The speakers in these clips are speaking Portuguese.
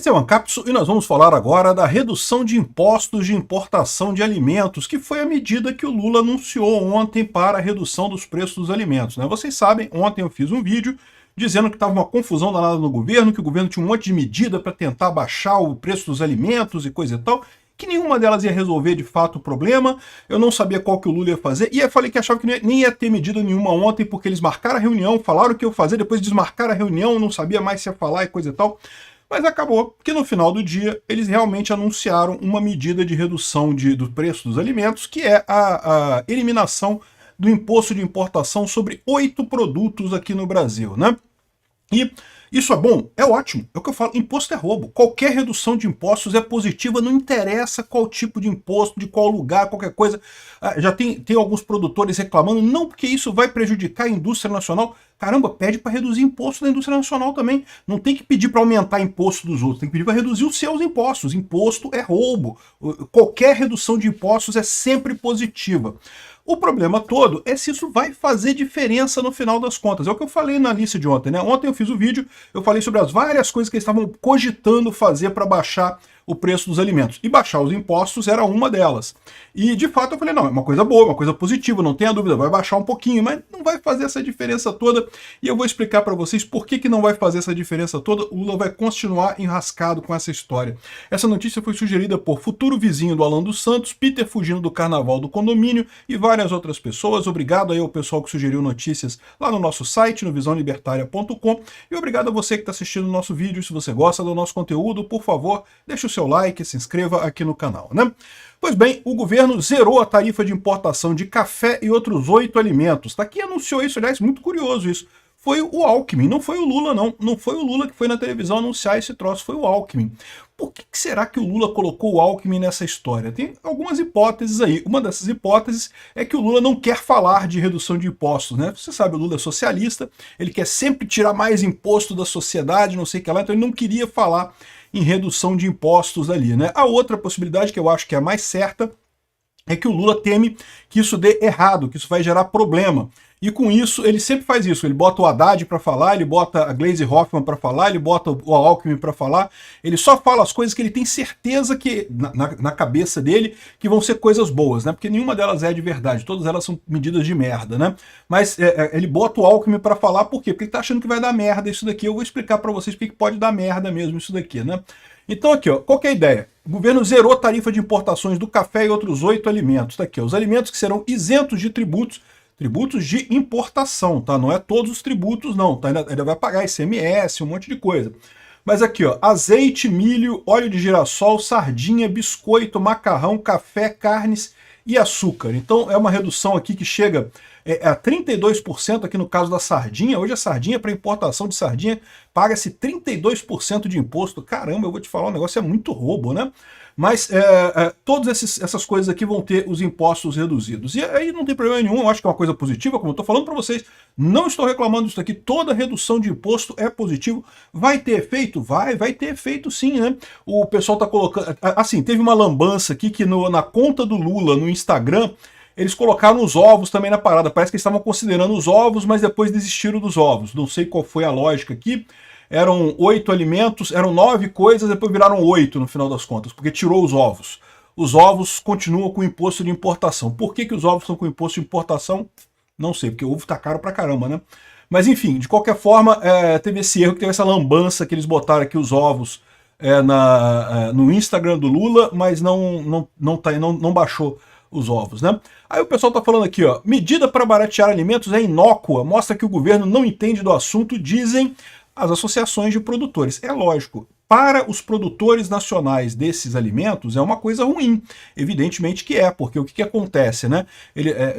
Esse é o Ancapsu e nós vamos falar agora da redução de impostos de importação de alimentos, que foi a medida que o Lula anunciou ontem para a redução dos preços dos alimentos, né? Vocês sabem, ontem eu fiz um vídeo dizendo que estava uma confusão danada no governo, que o governo tinha um monte de medida para tentar baixar o preço dos alimentos e coisa e tal, que nenhuma delas ia resolver de fato o problema. Eu não sabia qual que o Lula ia fazer, e eu falei que achava que nem ia ter medida nenhuma ontem, porque eles marcaram a reunião, falaram o que ia fazer, depois desmarcaram a reunião, não sabia mais se ia falar e coisa e tal. Mas acabou que no final do dia eles realmente anunciaram uma medida de redução do preço dos alimentos, que é a eliminação do imposto de importação sobre 8 produtos aqui no Brasil, né? E isso é bom? É ótimo. É o que eu falo, imposto é roubo. Qualquer redução de impostos é positiva, não interessa qual tipo de imposto, de qual lugar, qualquer coisa. Já tem alguns produtores reclamando, não, porque isso vai prejudicar a indústria nacional. Caramba, pede para reduzir imposto da indústria nacional também. Não tem que pedir para aumentar imposto dos outros, tem que pedir para reduzir os seus impostos. Imposto é roubo. Qualquer redução de impostos é sempre positiva. O problema todo é se isso vai fazer diferença no final das contas. É o que eu falei na lista de ontem, né? Ontem eu fiz o vídeo, eu falei sobre as várias coisas que eles estavam cogitando fazer para baixar o preço dos alimentos. E baixar os impostos era uma delas. E de fato eu falei, não, é uma coisa boa, uma coisa positiva, não tenha dúvida, vai baixar um pouquinho, mas não vai fazer essa diferença toda. E eu vou explicar para vocês por que não vai fazer essa diferença toda. O Lula vai continuar enrascado com essa história. Essa notícia foi sugerida por futuro vizinho do Alan dos Santos, Peter fugindo do carnaval do condomínio e várias outras pessoas. Obrigado aí ao pessoal que sugeriu notícias lá no nosso site, no visãolibertaria.com. E obrigado a você que está assistindo o nosso vídeo. Se você gosta do nosso conteúdo, por favor, deixe o seu like, se inscreva aqui no canal, né? Pois bem, o governo zerou a tarifa de importação de café e outros 8 alimentos. Tá aqui, anunciou isso, aliás, muito curioso isso. Foi o Alckmin, não foi o Lula não. Não foi o Lula que foi na televisão anunciar esse troço, foi o Alckmin. Por que será que o Lula colocou o Alckmin nessa história? Tem algumas hipóteses aí. Uma dessas hipóteses é que o Lula não quer falar de redução de impostos, né? Você sabe, o Lula é socialista, ele quer sempre tirar mais imposto da sociedade, não sei o que lá, então ele não queria falar em redução de impostos ali, né? A outra possibilidade, que eu acho que é a mais certa, é que o Lula teme que isso dê errado, que isso vai gerar problema. E com isso, ele sempre faz isso, ele bota o Haddad para falar, ele bota a Gleisi Hoffmann para falar, ele bota o Alckmin para falar, ele só fala as coisas que ele tem certeza que, na cabeça dele, que vão ser coisas boas, né? Porque nenhuma delas é de verdade, todas elas são medidas de merda, né? Mas ele bota o Alckmin para falar, por quê? Porque ele tá achando que vai dar merda isso daqui. Eu vou explicar para vocês porque pode dar merda mesmo isso daqui, né? Então aqui, ó, qual que é a ideia? O governo zerou a tarifa de importações do café e outros 8 alimentos. Tá aqui, ó, os alimentos que serão isentos de tributos de importação, tá? Não é todos os tributos, não, tá? Ainda vai pagar ICMS, um monte de coisa. Mas aqui, ó, azeite, milho, óleo de girassol, sardinha, biscoito, macarrão, café, carnes e açúcar. Então é uma redução aqui que chega a 32% aqui no caso da sardinha. Hoje a sardinha, para importação de sardinha, paga-se 32% de imposto. Caramba, eu vou te falar, o negócio é muito roubo, né? Mas todas essas coisas aqui vão ter os impostos reduzidos. E aí não tem problema nenhum, eu acho que é uma coisa positiva, como eu estou falando para vocês, não estou reclamando disso aqui, toda redução de imposto é positivo. Vai ter efeito? Vai ter efeito sim, né? O pessoal está colocando... Assim, teve uma lambança aqui que na conta do Lula, no Instagram, eles colocaram os ovos também na parada. Parece que eles estavam considerando os ovos, mas depois desistiram dos ovos. Não sei qual foi a lógica aqui. Eram 8 alimentos, eram 9 coisas, depois viraram 8 no final das contas, porque tirou os ovos. Os ovos continuam com imposto de importação. Por que os ovos estão com imposto de importação? Não sei, porque o ovo tá caro pra caramba, né? Mas enfim, de qualquer forma, teve esse erro, que teve essa lambança que eles botaram aqui os ovos no Instagram do Lula, mas não baixou os ovos, né? Aí o pessoal tá falando aqui, ó, medida para baratear alimentos é inócua, mostra que o governo não entende do assunto, dizem as associações de produtores. É lógico, para os produtores nacionais desses alimentos é uma coisa ruim, evidentemente que é, porque o que acontece, né?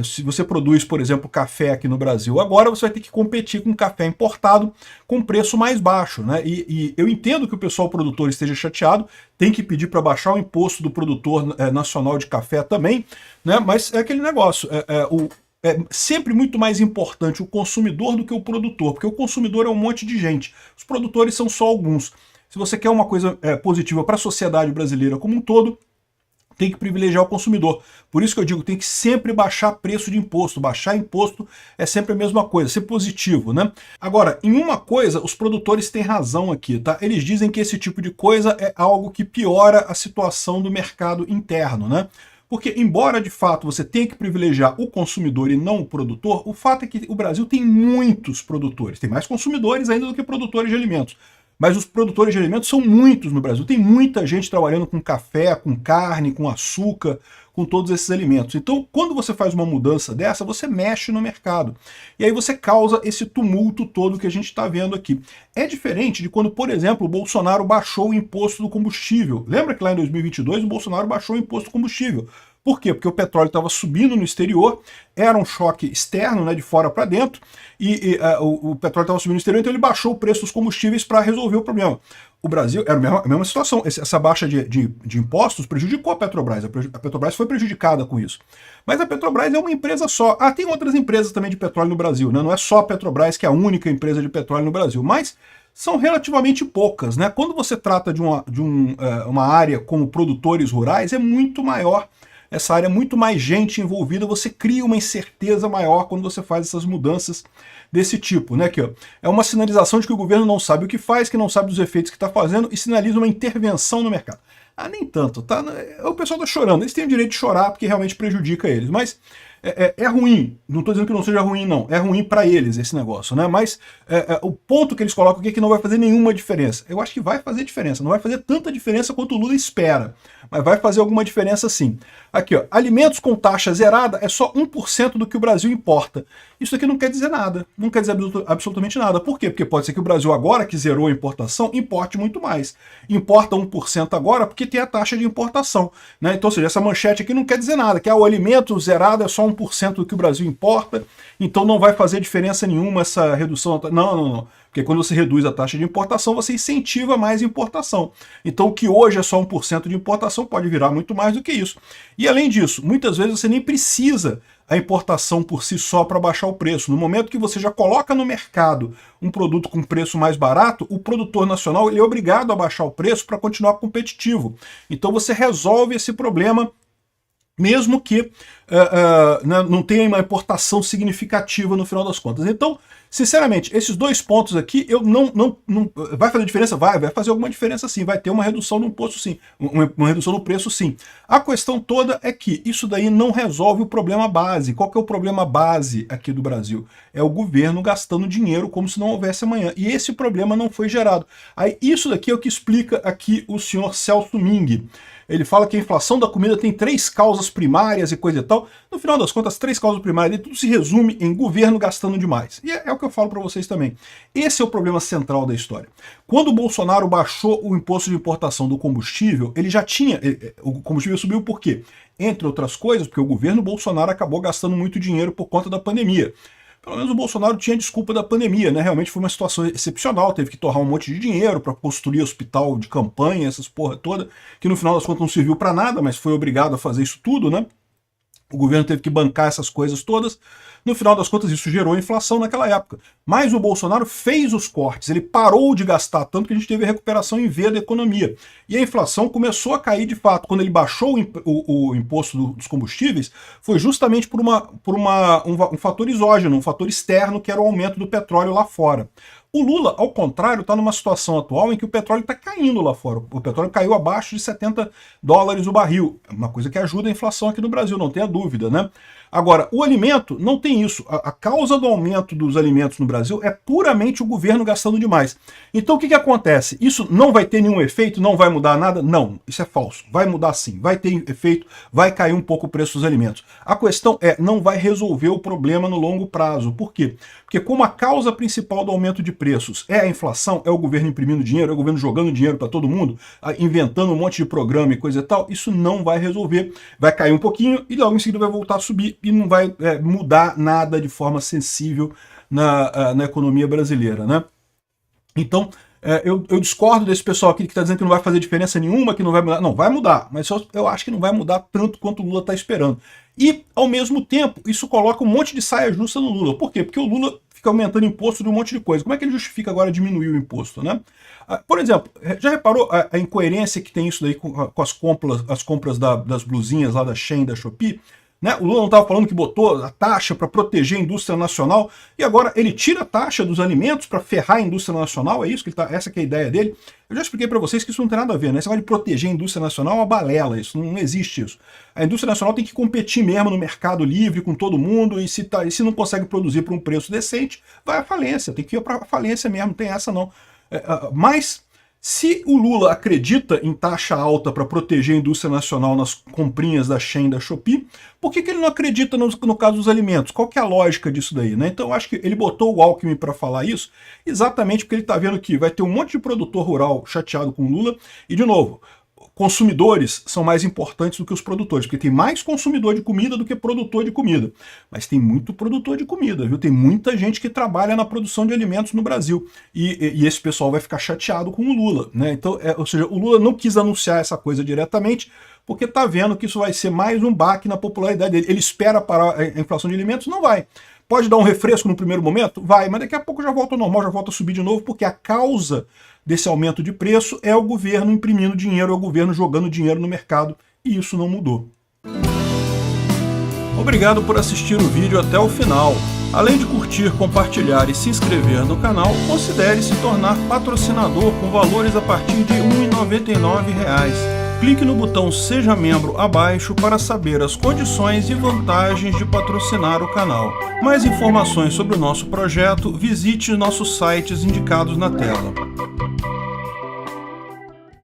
Se você produz, por exemplo, café aqui no Brasil, agora você vai ter que competir com café importado com preço mais baixo, né? E eu entendo que o pessoal produtor esteja chateado, tem que pedir para baixar o imposto do produtor nacional de café também, né? Mas é aquele negócio, é sempre muito mais importante o consumidor do que o produtor, porque o consumidor é um monte de gente, os produtores são só alguns. Se você quer uma coisa positiva para a sociedade brasileira como um todo, tem que privilegiar o consumidor. Por isso que eu digo, tem que sempre baixar preço de imposto. Baixar imposto é sempre a mesma coisa, ser positivo, né? Agora, em uma coisa, os produtores têm razão aqui, tá? Eles dizem que esse tipo de coisa é algo que piora a situação do mercado interno, né? Porque, embora de fato você tenha que privilegiar o consumidor e não o produtor, o fato é que o Brasil tem muitos produtores, tem mais consumidores ainda do que produtores de alimentos. Mas os produtores de alimentos são muitos no Brasil. Tem muita gente trabalhando com café, com carne, com açúcar, com todos esses alimentos. Então, quando você faz uma mudança dessa, você mexe no mercado. E aí você causa esse tumulto todo que a gente está vendo aqui. É diferente de quando, por exemplo, o Bolsonaro baixou o imposto do combustível. Lembra que lá em 2022 o Bolsonaro baixou o imposto do combustível? Por quê? Porque o petróleo estava subindo no exterior, era um choque externo, né, de fora para dentro, o petróleo estava subindo no exterior, então ele baixou o preço dos combustíveis para resolver o problema. O Brasil era a mesma situação, essa baixa de impostos prejudicou a Petrobras, a Petrobras foi prejudicada com isso. Mas a Petrobras é uma empresa só. Tem outras empresas também de petróleo no Brasil, né? Não é só a Petrobras que é a única empresa de petróleo no Brasil, mas são relativamente poucas, né? Quando você trata de uma área como produtores rurais, é muito maior. Essa área é muito mais gente envolvida, você cria uma incerteza maior quando você faz essas mudanças desse tipo, né? Aqui, ó, é uma sinalização de que o governo não sabe o que faz, que não sabe dos efeitos que está fazendo e sinaliza uma intervenção no mercado. Nem tanto, tá? O pessoal tá chorando, eles têm o direito de chorar porque realmente prejudica eles, mas é ruim, não estou dizendo que não seja ruim não, é ruim para eles esse negócio, né? Mas o ponto que eles colocam aqui é que não vai fazer nenhuma diferença. Eu acho que vai fazer diferença, não vai fazer tanta diferença quanto o Lula espera, mas vai fazer alguma diferença sim. Aqui, ó, alimentos com taxa zerada é só 1% do que o Brasil importa. Isso aqui não quer dizer nada, não quer dizer absolutamente nada. Por quê? Porque pode ser que o Brasil agora que zerou a importação, importe muito mais. Importa 1% agora porque tem a taxa de importação, né? Então, ou seja, essa manchete aqui não quer dizer nada, que o alimento zerado é só 1% do que o Brasil importa, então não vai fazer diferença nenhuma essa redução. Não. Porque quando você reduz a taxa de importação, você incentiva mais importação. Então o que hoje é só 1% de importação pode virar muito mais do que isso. E além disso, muitas vezes você nem precisa a importação por si só para baixar o preço. No momento que você já coloca no mercado um produto com preço mais barato, o produtor nacional ele é obrigado a baixar o preço para continuar competitivo. Então você resolve esse problema mesmo que não tenha uma importação significativa no final das contas. Então, sinceramente, esses dois pontos aqui, eu não vai fazer diferença? Vai fazer alguma diferença sim, vai ter uma redução no imposto sim, uma redução no preço sim. A questão toda é que isso daí não resolve o problema base. Qual que é o problema base aqui do Brasil? É o governo gastando dinheiro como se não houvesse amanhã. E esse problema não foi gerado. Aí isso daqui é o que explica aqui o senhor Celso Ming. Ele fala que a inflação da comida tem 3 causas primárias e coisa e tal. No final das contas, as 3 causas primárias, tudo se resume em governo gastando demais. E é o que eu falo para vocês também. Esse é o problema central da história. Quando o Bolsonaro baixou o imposto de importação do combustível, ele já tinha... O combustível subiu por quê? Entre outras coisas, porque o governo Bolsonaro acabou gastando muito dinheiro por conta da pandemia. Pelo menos o Bolsonaro tinha desculpa da pandemia, né? Realmente foi uma situação excepcional, teve que torrar um monte de dinheiro para construir hospital de campanha, essas porra toda, que no final das contas não serviu para nada, mas foi obrigado a fazer isso tudo, né? O governo teve que bancar essas coisas todas. No final das contas, isso gerou inflação naquela época. Mas o Bolsonaro fez os cortes, ele parou de gastar tanto que a gente teve a recuperação em V da economia. E a inflação começou a cair de fato. Quando ele baixou o imposto dos combustíveis, foi justamente por um fator exógeno, um fator externo, que era o aumento do petróleo lá fora. O Lula, ao contrário, está numa situação atual em que o petróleo está caindo lá fora. O petróleo caiu abaixo de $70 o barril. É uma coisa que ajuda a inflação aqui no Brasil, não tenha dúvida, né? Agora, o alimento não tem isso. A causa do aumento dos alimentos no Brasil é puramente o governo gastando demais. Então o que acontece? Isso não vai ter nenhum efeito? Não vai mudar nada? Não, isso é falso. Vai mudar sim, vai ter efeito, vai cair um pouco o preço dos alimentos. A questão é, não vai resolver o problema no longo prazo. Por quê? Porque como a causa principal do aumento de preços é a inflação, é o governo imprimindo dinheiro, é o governo jogando dinheiro para todo mundo, inventando um monte de programa e coisa e tal, isso não vai resolver. Vai cair um pouquinho e logo em seguida vai voltar a subir e não vai mudar nada de forma sensível na economia brasileira, né? Então, eu discordo desse pessoal aqui que está dizendo que não vai fazer diferença nenhuma, que não vai mudar. Não, vai mudar, mas eu acho que não vai mudar tanto quanto o Lula está esperando. E, ao mesmo tempo, isso coloca um monte de saia justa no Lula. Por quê? Porque o Lula fica aumentando imposto de um monte de coisa. Como é que ele justifica agora diminuir o imposto, né? Por exemplo, já reparou a incoerência que tem isso daí com as compras das blusinhas lá da Shein, da Shopee? Né? O Lula não estava falando que botou a taxa para proteger a indústria nacional e agora ele tira a taxa dos alimentos para ferrar a indústria nacional? É isso que essa que é a ideia dele? Eu já expliquei para vocês que isso não tem nada a ver, né? Esse negócio de proteger a indústria nacional é uma balela, isso não existe isso. A indústria nacional tem que competir mesmo no mercado livre com todo mundo e se não consegue produzir por um preço decente, vai à falência, tem que ir para a falência mesmo, não tem essa não. Mas se o Lula acredita em taxa alta para proteger a indústria nacional nas comprinhas da Shein, da Shopee, por que ele não acredita no caso dos alimentos? Qual que é a lógica disso daí, né? Então eu acho que ele botou o Alckmin para falar isso exatamente porque ele está vendo que vai ter um monte de produtor rural chateado com o Lula e, de novo, consumidores são mais importantes do que os produtores, porque tem mais consumidor de comida do que produtor de comida. Mas tem muito produtor de comida, viu? Tem muita gente que trabalha na produção de alimentos no Brasil. E esse pessoal vai ficar chateado com o Lula, né? Então, ou seja, o Lula não quis anunciar essa coisa diretamente, porque está vendo que isso vai ser mais um baque na popularidade dele. Ele espera parar a inflação de alimentos? Não vai. Pode dar um refresco no primeiro momento? Vai, mas daqui a pouco já volta ao normal, já volta a subir de novo, porque a causa desse aumento de preço é o governo imprimindo dinheiro, é o governo jogando dinheiro no mercado, e isso não mudou. Obrigado por assistir o vídeo até o final. Além de curtir, compartilhar e se inscrever no canal, considere se tornar patrocinador com valores a partir de R$ 1,99. Clique no botão Seja Membro abaixo para saber as condições e vantagens de patrocinar o canal. Mais informações sobre o nosso projeto, visite nossos sites indicados na tela.